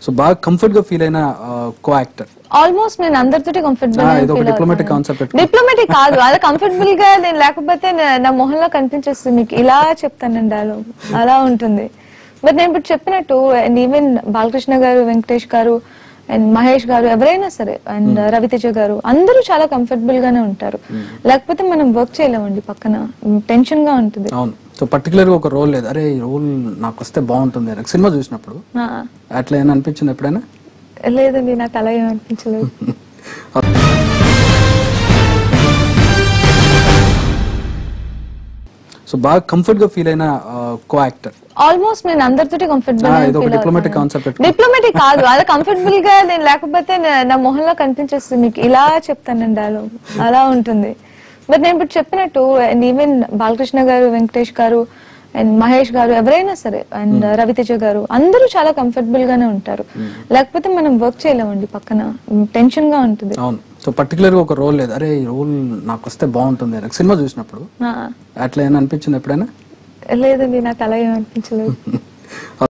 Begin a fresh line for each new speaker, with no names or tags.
so బాగా comfort గా feel అయిన కో యాక్టర్
ఆల్మోస్ట్ నేను అందరితోటి కంఫర్టబుల్
డిప్లొమాటిక్ కాన్సెప్ట్
డిప్లొమాటిక్ కాదు అది కంఫర్టబుల్ గా నేను లేకపోతే నా మొహంలో కనిపించేస్తుంది మీకు ఇలా చెప్తాను డైలాగ్ అలా ఉంటుంది బట్ నేను ఇప్పుడు చెప్పినట్టు అండ్ ఈవెన్ బాలకృష్ణ గారు వెంకటేష్ గారు అండ్ మహేష్ గారు ఎవరైనా సరే అండ్ రవితేజ గారు అందరూ చాలా కంఫర్టబుల్ గానే ఉంటారు లేకపోతే మనం వర్క్ చేయలేమండి పక్కన టెన్షన్ గా ఉంటుంది
అవును సో పర్టికులర్ గా ఒక రోల్ లేదు అరే ఈ రోల్ నాకు వస్తే బాగుంటుంది నాకు సినిమా చూసినప్పుడు అట్లా ఏమైనా అనిపించింది ఎప్పుడైనా
లేదండి నాకు అలా ఏం అనిపించలేదు
సో బాగా కంఫర్ట్ గా ఫీల్ అయిన కో యాక్టర్
ఆల్మోస్ట్ నేను అందరితోటి కంఫర్టబుల్
డిప్లొమాటిక్ కాన్సెప్ట్
డిప్లొమాటిక్ కాదు అది కంఫర్టబుల్ గా నేను లేకపోతే నా మొహంలో కనిపించేస్తుంది మీకు ఇలా చెప్తాను డైలాగ్ అలా ఉంటుంది బట్ నేను ఇప్పుడు చెప్పినట్టు అండ్ ఈవెన్ బాలకృష్ణ గారు వెంకటేష్ గారు అండ్ మహేష్ గారు ఎవరైనా సరే అండ్ రవితేజ గారు అందరూ చాలా కంఫర్టబుల్ గానే ఉంటారు లేకపోతే మనం వర్క్ చేయలేమండి పక్కన టెన్షన్ గా ఉంటుంది
అవును సో పర్టికులర్ గా ఒక రోల్ లేదు అరే ఈ రోల్ నాకు వస్తే బాగుంటుంది నాకు సినిమా చూసినప్పుడు అట్లా ఏమైనా అనిపించింది ఎప్పుడైనా
లేదండి నాకు అలా ఏం అనిపించలేదు